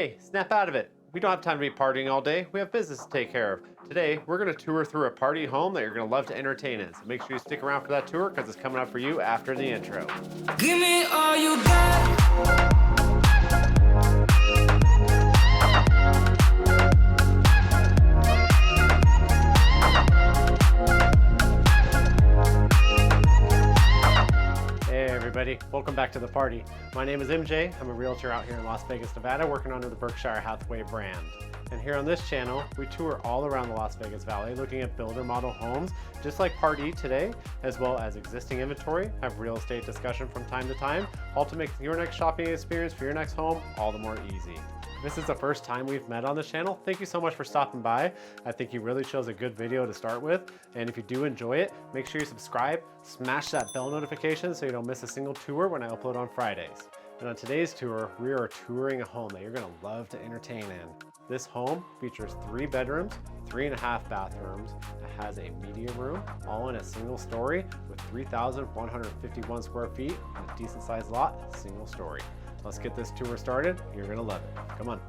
Hey, snap out of it. We don't have time to be partying all day. We have business to take care of. Today, we're going to tour through a party home that you're going to love to entertain in. So make sure you stick around for that tour because it's coming up for you after the intro. Give me all you got. Hey everybody, welcome back to the party. My name is MJ. I'm a realtor out here in Las Vegas, Nevada, working under the Berkshire Hathaway brand. And here on this channel, we tour all around the Las Vegas Valley looking at builder model homes, just like Part E today, as well as existing inventory, have real estate discussion from time to time, all to make your next shopping experience for your next home all the more easy. If this is the first time we've met on the channel, thank you so much for stopping by. I think you really chose a good video to start with. And if you do enjoy it, make sure you subscribe, smash that bell notification so you don't miss a single tour when I upload on Fridays. And on today's tour, we are touring a home that you're gonna love to entertain in. This home features 3 bedrooms, 3.5 bathrooms. It has a media room, all in a single story with 3,151 square feet and a decent sized lot, single story. Let's get this tour started. You're gonna love it. Come on.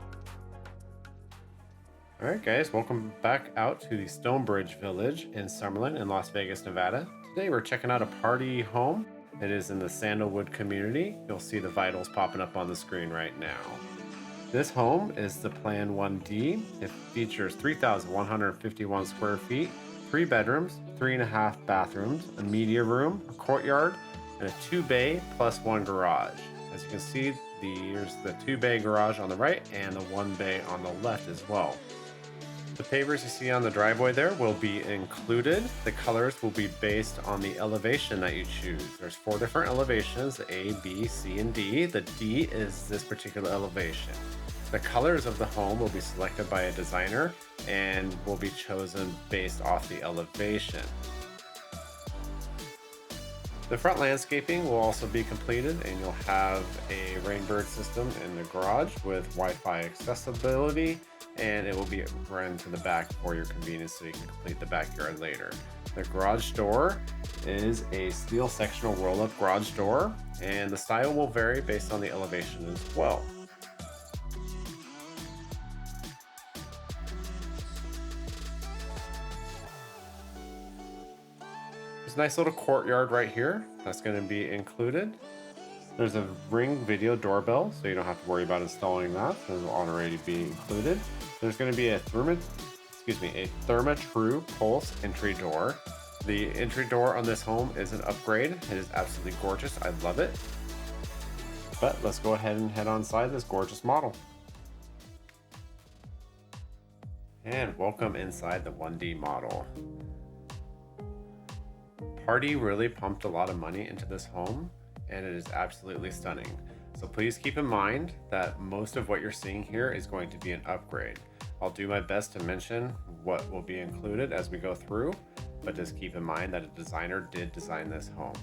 All right, guys, welcome back out to the Stonebridge Village in Summerlin in Las Vegas, Nevada. Today we're checking out a party home. It is in the Sandalwood community. You'll see the vitals popping up on the screen right now. This home is the Plan 1D. It features 3,151 square feet, 3 bedrooms, 3.5 bathrooms, a media room, a courtyard, and a 2-bay plus 1 garage. As you can see, there's the 2-bay garage on the right and the 1-bay on the left as well. The pavers you see on the driveway there will be included. The colors will be based on the elevation that you choose. There's 4 different elevations, A, B, C, and D. The D is this particular elevation. The colors of the home will be selected by a designer and will be chosen based off the elevation. The front landscaping will also be completed, and you'll have a rainbird system in the garage with Wi-Fi accessibility, and it will be run to the back for your convenience so you can complete the backyard later. The garage door is a steel sectional roll-up garage door, and the style will vary based on the elevation as well. There's a nice little courtyard right here that's going to be included. There's a Ring video doorbell, so you don't have to worry about installing that. It'll already be included. There's going to be a Therma-Tru pulse entry door. The entry door on this home is an upgrade. It is absolutely gorgeous. I love it. But let's go ahead and head on inside this gorgeous model. And welcome inside the 1D model. Party really pumped a lot of money into this home, and it is absolutely stunning. So please keep in mind that most of what you're seeing here is going to be an upgrade. I'll do my best to mention what will be included as we go through, but just keep in mind that a designer did design this home.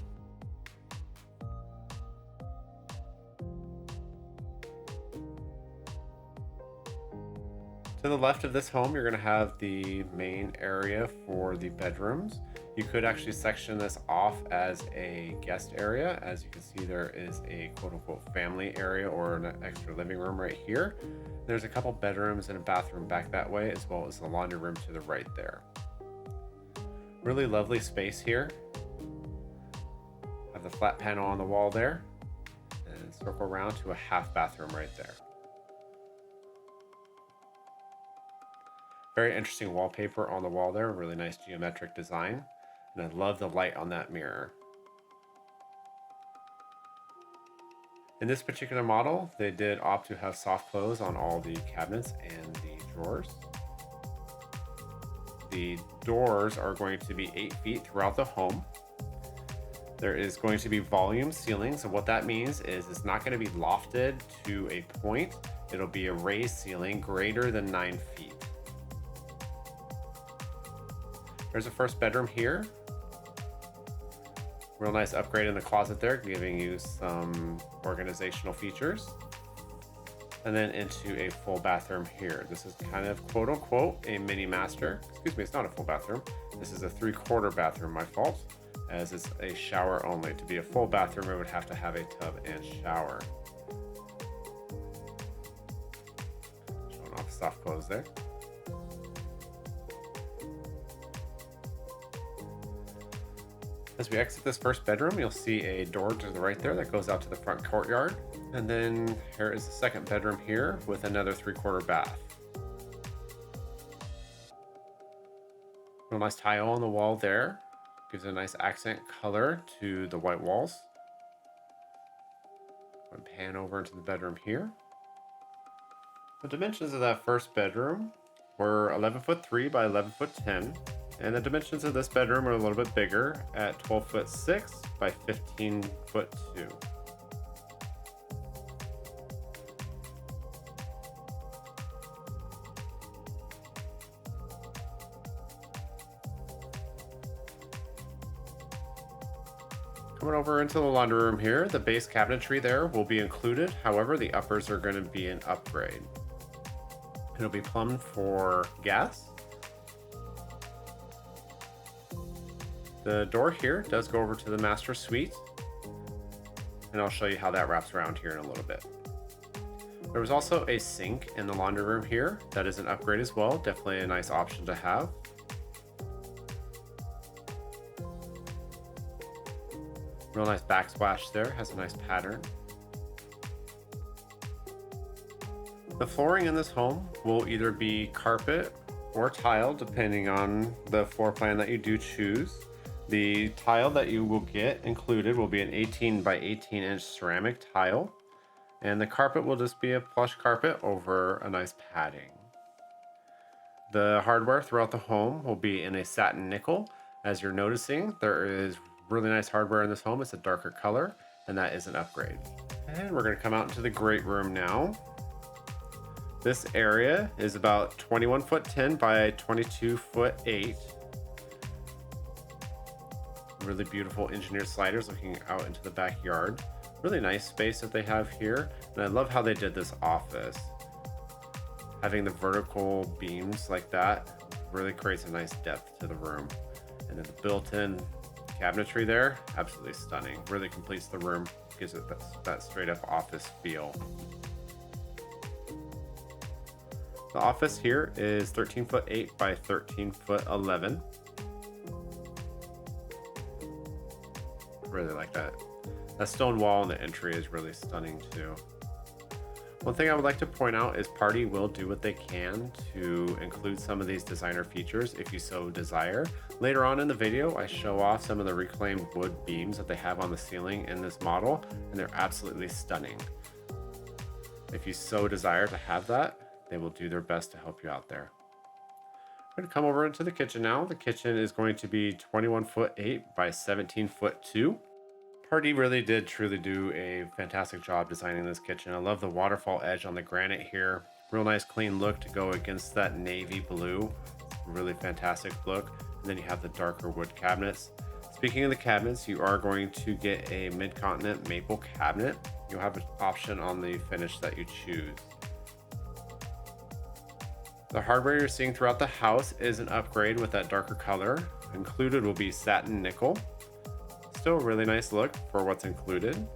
To the left of this home, you're going to have the main area for the bedrooms. You could actually section this off as a guest area. As you can see, there is a quote-unquote family area or an extra living room right here. There's a couple bedrooms and a bathroom back that way, as well as the laundry room to the right there. Really lovely space here. Have the flat panel on the wall there, and circle around to a half bathroom right there. Very interesting wallpaper on the wall there, really nice geometric design. And I love the light on that mirror. In this particular model, they did opt to have soft close on all the cabinets and the drawers. The doors are going to be 8 feet throughout the home. There is going to be volume ceiling. So what that means is it's not going to be lofted to a point. It'll be a raised ceiling greater than 9 feet. There's a first bedroom here. Real nice upgrade in the closet there, giving you some organizational features. And then into a full bathroom here. This is kind of quote unquote a mini master. Excuse me, it's not a full bathroom. This is a 3/4 bathroom, my fault, as it's a shower only. To be a full bathroom, it would have to have a tub and shower. soft close there. As we exit this first bedroom, you'll see a door to the right there that goes out to the front courtyard. And then here is the second bedroom here with another 3/4 bath. Real nice tile on the wall there. Gives a nice accent color to the white walls. And pan over into the bedroom here. The dimensions of that first bedroom were 11'3" by 11'10", and the dimensions of this bedroom are a little bit bigger at 12'6" by 15'2". Coming over into the laundry room here, the base cabinetry there will be included. However, the uppers are going to be an upgrade. It'll be plumbed for gas. The door here does go over to the master suite, and I'll show you how that wraps around here in a little bit. There was also a sink in the laundry room here. That is an upgrade as well. Definitely a nice option to have. Real nice backsplash there, has a nice pattern. The flooring in this home will either be carpet or tile, depending on the floor plan that you do choose. The tile that you will get included will be an 18 by 18 inch ceramic tile, and the carpet will just be a plush carpet over a nice padding. The hardware throughout the home will be in a satin nickel. As you're noticing, there is really nice hardware in this home. It's a darker color, and that is an upgrade. And we're going to come out into the great room now. This area is about 21'10" by 22'8". Really beautiful engineered sliders looking out into the backyard. Really nice space that they have here, and I love how they did this office. Having the vertical beams like that really creates a nice depth to the room. And then the built-in cabinetry there, absolutely stunning. Really completes the room, gives it that straight up office feel. The office here is 13'8" by 13'11". Really like that. That stone wall in the entry is really stunning too. One thing I would like to point out is Party will do what they can to include some of these designer features if you so desire. Later on in the video, I show off some of the reclaimed wood beams that they have on the ceiling in this model, and they're absolutely stunning. If you so desire to have that, they will do their best to help you out there. I'm going to come over into the kitchen now. The kitchen is going to be 21'8" by 17'2". Party really did truly do a fantastic job designing this kitchen. I love the waterfall edge on the granite here. Real nice clean look to go against that navy blue. Really fantastic look. And then you have the darker wood cabinets. Speaking of the cabinets, you are going to get a mid-continent maple cabinet. You'll have an option on the finish that you choose. The hardware you're seeing throughout the house is an upgrade with that darker color. Included will be satin nickel. Still a really nice look for what's included.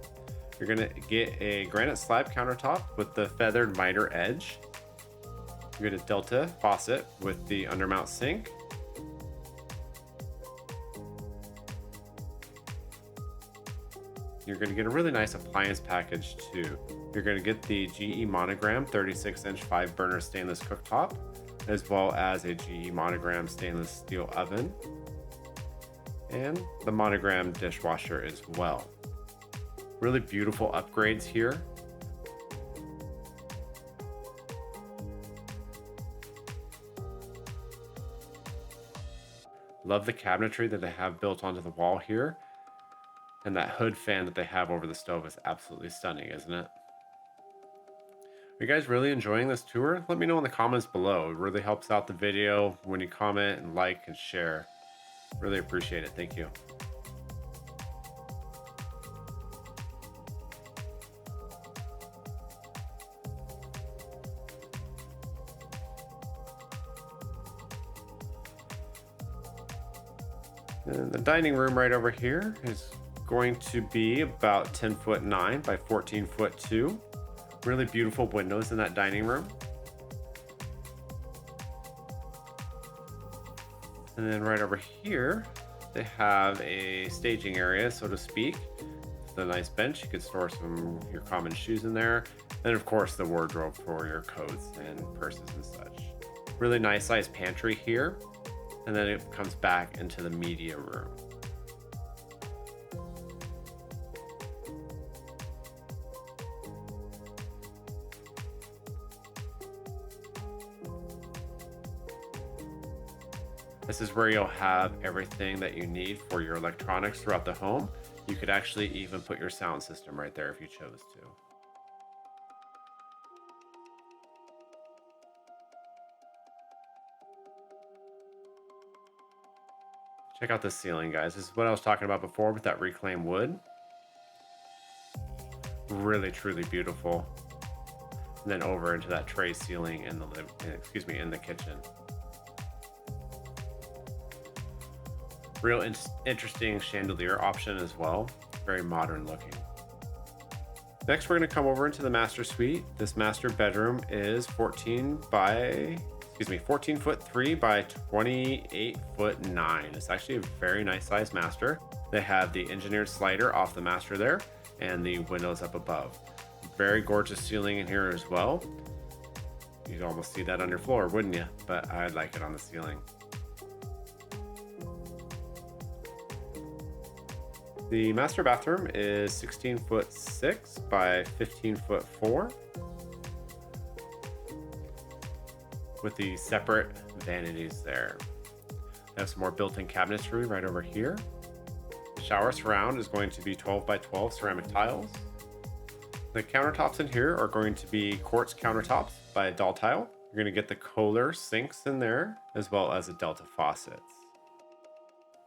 You're gonna get a granite slab countertop with the feathered miter edge. You get a Delta faucet with the undermount sink. You're gonna get a really nice appliance package too. You're gonna get the GE Monogram 36-inch 5-burner stainless cooktop, as well as a GE Monogram stainless steel oven, and the Monogram dishwasher as well. Really beautiful upgrades here. Love the cabinetry that they have built onto the wall here. And that hood fan that they have over the stove is absolutely stunning, isn't it? Are you guys really enjoying this tour? Let me know in the comments below. It really helps out the video when you comment and like and share. Really appreciate it. Thank you. And the dining room right over here is going to be about 10'9" by 14'2". Really beautiful windows in that dining room. And then right over here, they have a staging area, so to speak. With a nice bench, you could store some your common shoes in there. And of course, the wardrobe for your coats and purses and such. Really nice sized pantry here. And then it comes back into the media room. This is where you'll have everything that you need for your electronics throughout the home. You could actually even put your sound system right there if you chose to. Check out this ceiling, guys. This is what I was talking about before with that reclaimed wood. Really, truly beautiful. And then over into that tray ceiling in the in the kitchen. Real interesting chandelier option as well. Very modern looking. Next, we're going to come over into the master suite. This master bedroom is 14 foot 3 by 28 foot 9. It's actually a very nice size master. They have the engineered slider off the master there and the windows up above. Very gorgeous ceiling in here as well. You'd almost see that on your floor, wouldn't you? But I like it on the ceiling. The master bathroom is 16 foot 6 by 15 foot 4 with the separate vanities there. They have some more built-in cabinetry right over here. The shower surround is going to be 12 by 12 ceramic tiles. The countertops in here are going to be quartz countertops by Doll Tile. You're going to get the Kohler sinks in there as well as the Delta faucets.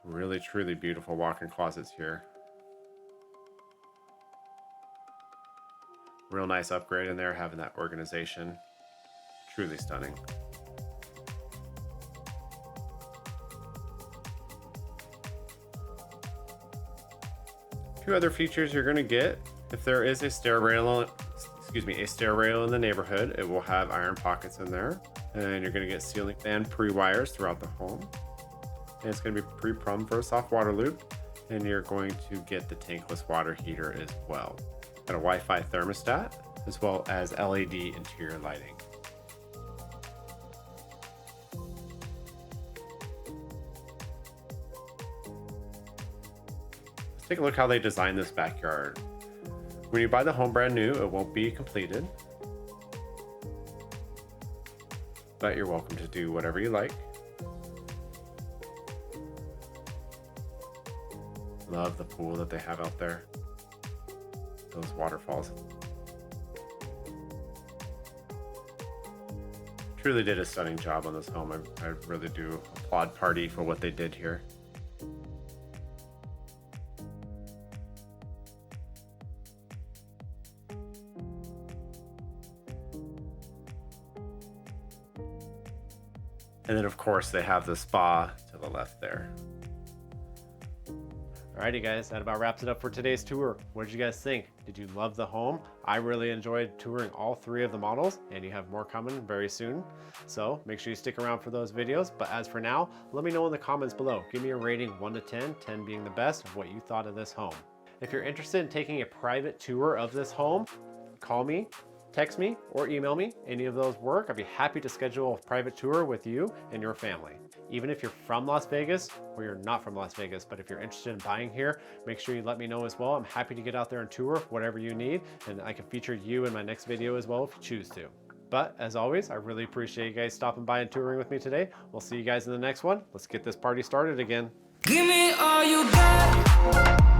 Really, truly beautiful walk-in closets here. Real nice upgrade in there, having that organization. Truly stunning. A few other features you're going to get. If there is a stair rail in the neighborhood, it will have iron pockets in there. And you're going to get ceiling fan pre-wires throughout the home. And it's going to be pre-plumbed for a soft water loop, and you're going to get the tankless water heater as well. Got a Wi-Fi thermostat as well as LED interior lighting. Let's take a look how they designed this backyard. When you buy the home brand new, it won't be completed, but you're welcome to do whatever you like. Love the pool that they have out there. Those waterfalls. Truly did a stunning job on this home. I really do applaud Party for what they did here. And then of course they have the spa to the left there. Alrighty guys, that about wraps it up for today's tour. What did you guys think? Did you love the home? I really enjoyed touring all three of the models, and you have more coming very soon. So make sure you stick around for those videos. But as for now, let me know in the comments below. Give me a rating 1 to 10, 10 being the best, of what you thought of this home. If you're interested in taking a private tour of this home, call me, text me, or email me. Any of those work. I'd be happy to schedule a private tour with you and your family. Even if you're from Las Vegas or you're not from Las Vegas, but if you're interested in buying here, make sure you let me know as well. I'm happy to get out there and tour whatever you need, and I can feature you in my next video as well if you choose to. But as always, I really appreciate you guys stopping by and touring with me today. We'll see you guys in the next one. Let's get this party started again. Give me all you got.